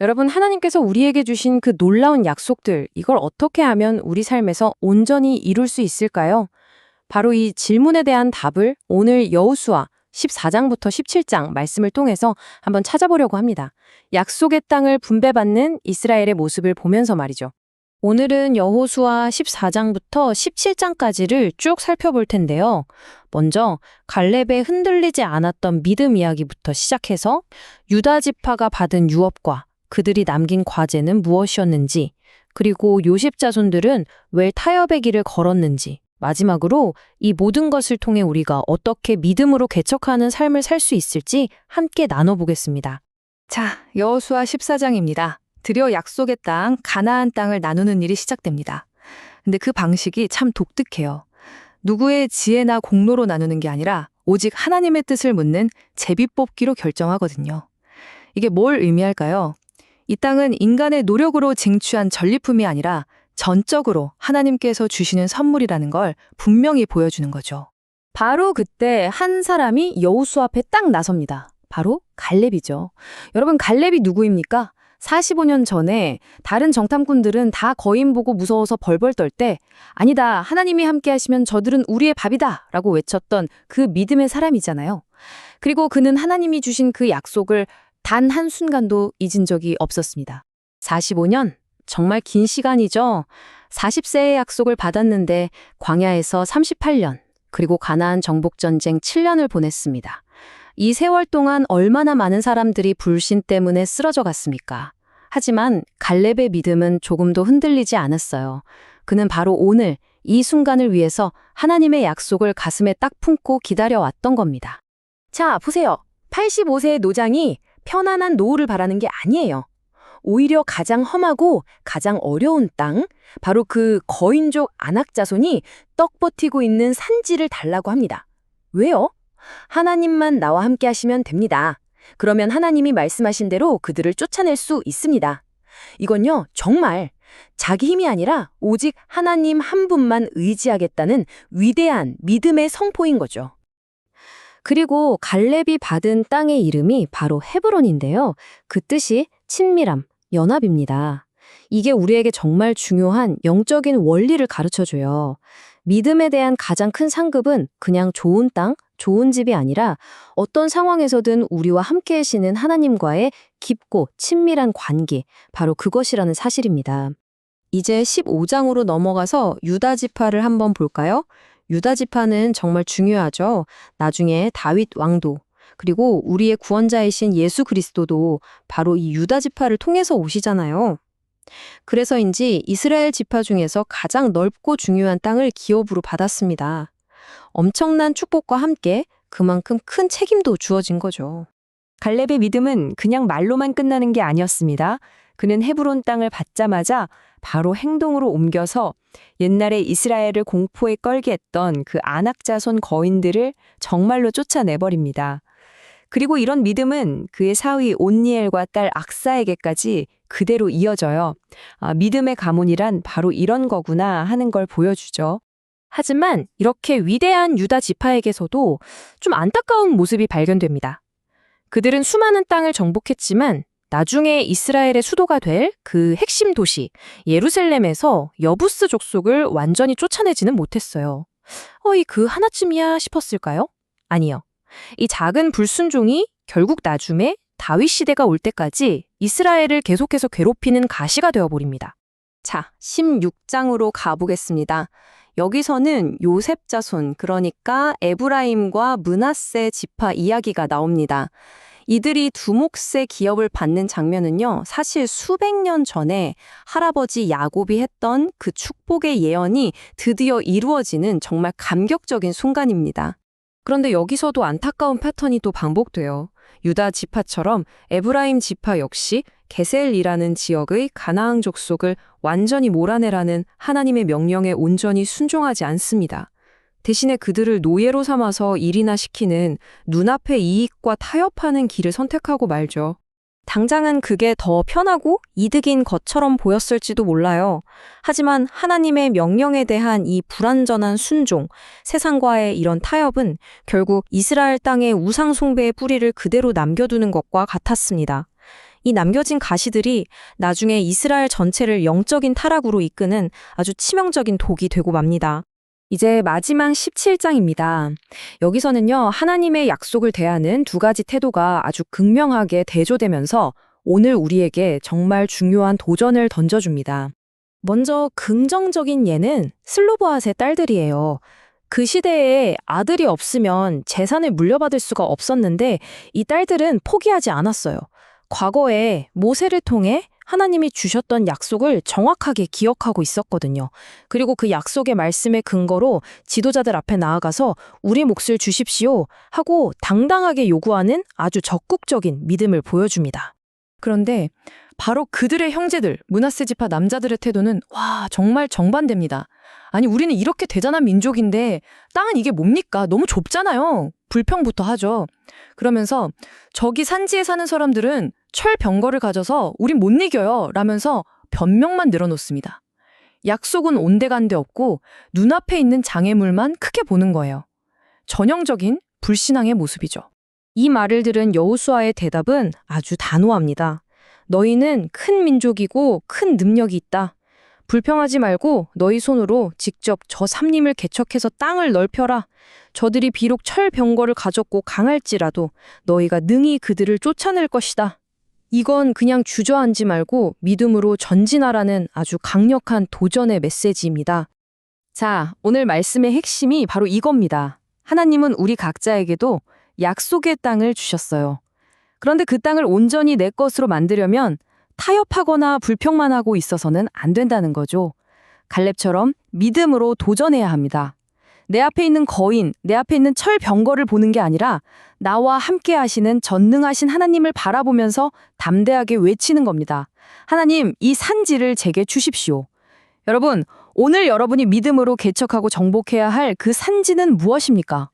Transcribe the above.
여러분, 하나님께서 우리에게 주신 그 놀라운 약속들, 이걸 어떻게 하면 우리 삶에서 온전히 이룰 수 있을까요? 바로 이 질문에 대한 답을 오늘 여호수아 14장부터 17장 말씀을 통해서 한번 찾아보려고 합니다. 약속의 땅을 분배받는 이스라엘의 모습을 보면서 말이죠. 오늘은 여호수아 14장부터 17장까지를 쭉 살펴볼 텐데요. 먼저 갈렙의 흔들리지 않았던 믿음 이야기부터 시작해서 유다 지파가 받은 유업과 그들이 남긴 과제는 무엇이었는지, 그리고 요셉 자손들은 왜 타협의 길을 걸었는지, 마지막으로 이 모든 것을 통해 우리가 어떻게 믿음으로 개척하는 삶을 살 수 있을지 함께 나눠보겠습니다. 자, 여호수아 14장입니다. 드디어 약속의 땅, 가나안 땅을 나누는 일이 시작됩니다. 근데 그 방식이 참 독특해요. 누구의 지혜나 공로로 나누는 게 아니라 오직 하나님의 뜻을 묻는 제비뽑기로 결정하거든요. 이게 뭘 의미할까요? 이 땅은 인간의 노력으로 쟁취한 전리품이 아니라 전적으로 하나님께서 주시는 선물이라는 걸 분명히 보여주는 거죠. 바로 그때 한 사람이 여호수 앞에 딱 나섭니다. 바로 갈렙이죠. 여러분, 갈렙이 누구입니까? 45년 전에 다른 정탐꾼들은 다 거인 보고 무서워서 벌벌 떨 때 아니다, 하나님이 함께 하시면 저들은 우리의 밥이다 라고 외쳤던 그 믿음의 사람이잖아요. 그리고 그는 하나님이 주신 그 약속을 단 한순간도 잊은 적이 없었습니다. 45년, 정말 긴 시간이죠. 40세의 약속을 받았는데 광야에서 38년, 그리고 가나안 정복전쟁 7년을 보냈습니다. 이 세월 동안 얼마나 많은 사람들이 불신 때문에 쓰러져 갔습니까? 하지만 갈렙의 믿음은 조금도 흔들리지 않았어요. 그는 바로 오늘 이 순간을 위해서 하나님의 약속을 가슴에 딱 품고 기다려왔던 겁니다. 자, 보세요. 85세의 노장이 편안한 노후를 바라는 게 아니에요. 오히려 가장 험하고 가장 어려운 땅, 바로 그 거인족 아낙 자손이 떡 버티고 있는 산지를 달라고 합니다. 왜요? 하나님만 나와 함께 하시면 됩니다. 그러면 하나님이 말씀하신 대로 그들을 쫓아낼 수 있습니다. 이건요, 정말 자기 힘이 아니라 오직 하나님 한 분만 의지하겠다는 위대한 믿음의 선포인 거죠. 그리고 갈렙이 받은 땅의 이름이 바로 헤브론인데요. 그 뜻이 친밀함, 연합입니다. 이게 우리에게 정말 중요한 영적인 원리를 가르쳐줘요. 믿음에 대한 가장 큰 상급은 그냥 좋은 땅, 좋은 집이 아니라 어떤 상황에서든 우리와 함께 하시는 하나님과의 깊고 친밀한 관계, 바로 그것이라는 사실입니다. 이제 15장으로 넘어가서 유다 지파를 한번 볼까요? 유다 지파는 정말 중요하죠. 나중에 다윗 왕도, 그리고 우리의 구원자이신 예수 그리스도도 바로 이 유다 지파를 통해서 오시잖아요. 그래서인지 이스라엘 지파 중에서 가장 넓고 중요한 땅을 기업으로 받았습니다. 엄청난 축복과 함께 그만큼 큰 책임도 주어진 거죠. 갈렙의 믿음은 그냥 말로만 끝나는 게 아니었습니다. 그는 헤브론 땅을 받자마자 바로 행동으로 옮겨서 옛날에 이스라엘을 공포에 떨게 했던 그 아낙 자손 거인들을 정말로 쫓아내버립니다. 그리고 이런 믿음은 그의 사위 온니엘과 딸 악사에게까지 그대로 이어져요. 믿음의 가문이란 바로 이런 거구나 하는 걸 보여주죠. 하지만 이렇게 위대한 유다 지파에게서도 좀 안타까운 모습이 발견됩니다. 그들은 수많은 땅을 정복했지만 나중에 이스라엘의 수도가 될 그 핵심 도시 예루살렘에서 여부스 족속을 완전히 쫓아내지는 못했어요. 그 하나쯤이야 싶었을까요? 아니요. 이 작은 불순종이 결국 나중에 다윗 시대가 올 때까지 이스라엘을 계속해서 괴롭히는 가시가 되어버립니다. 자, 16장으로 가보겠습니다. 여기서는 요셉 자손, 그러니까 에브라임과 므낫세 지파 이야기가 나옵니다. 이들이 두 몫의 기업을 받는 장면은요, 사실 수백 년 전에 할아버지 야곱이 했던 그 축복의 예언이 드디어 이루어지는 정말 감격적인 순간입니다. 그런데 여기서도 안타까운 패턴이 또 반복돼요. 유다 지파처럼 에브라임 지파 역시 게셀이라는 지역의 가나안 족속을 완전히 몰아내라는 하나님의 명령에 온전히 순종하지 않습니다. 대신에 그들을 노예로 삼아서 일이나 시키는 눈앞의 이익과 타협하는 길을 선택하고 말죠. 당장은 그게 더 편하고 이득인 것처럼 보였을지도 몰라요. 하지만 하나님의 명령에 대한 이 불완전한 순종, 세상과의 이런 타협은 결국 이스라엘 땅의 우상 숭배의 뿌리를 그대로 남겨두는 것과 같았습니다. 이 남겨진 가시들이 나중에 이스라엘 전체를 영적인 타락으로 이끄는 아주 치명적인 독이 되고 맙니다. 이제 마지막 17장입니다. 여기서는요, 하나님의 약속을 대하는 두 가지 태도가 아주 극명하게 대조되면서 오늘 우리에게 정말 중요한 도전을 던져줍니다. 먼저 긍정적인 예는 슬로보앗의 딸들이에요. 그 시대에 아들이 없으면 재산을 물려받을 수가 없었는데 이 딸들은 포기하지 않았어요. 과거에 모세를 통해 하나님이 주셨던 약속을 정확하게 기억하고 있었거든요. 그리고 그 약속의 말씀의 근거로 지도자들 앞에 나아가서 우리 몫을 주십시오 하고 당당하게 요구하는 아주 적극적인 믿음을 보여줍니다. 그런데 바로 그들의 형제들, 므낫세 지파 남자들의 태도는 정말 정반대입니다. 아니, 우리는 이렇게 대단한 민족인데 땅은 이게 뭡니까? 너무 좁잖아요. 불평부터 하죠. 그러면서 저기 산지에 사는 사람들은 철 병거를 가져서 우린 못 이겨요 라면서 변명만 늘어놓습니다. 약속은 온데간데 없고 눈앞에 있는 장애물만 크게 보는 거예요. 전형적인 불신앙의 모습이죠. 이 말을 들은 여호수아의 대답은 아주 단호합니다. 너희는 큰 민족이고 큰 능력이 있다. 불평하지 말고 너희 손으로 직접 저 삼림을 개척해서 땅을 넓혀라. 저들이 비록 철 병거를 가졌고 강할지라도 너희가 능히 그들을 쫓아낼 것이다. 이건 그냥 주저앉지 말고 믿음으로 전진하라는 아주 강력한 도전의 메시지입니다. 자, 오늘 말씀의 핵심이 바로 이겁니다. 하나님은 우리 각자에게도 약속의 땅을 주셨어요. 그런데 그 땅을 온전히 내 것으로 만들려면 타협하거나 불평만 하고 있어서는 안 된다는 거죠. 갈렙처럼 믿음으로 도전해야 합니다. 내 앞에 있는 거인, 내 앞에 있는 철 병거를 보는 게 아니라 나와 함께 하시는 전능하신 하나님을 바라보면서 담대하게 외치는 겁니다. 하나님, 이 산지를 제게 주십시오. 여러분, 오늘 여러분이 믿음으로 개척하고 정복해야 할 그 산지는 무엇입니까?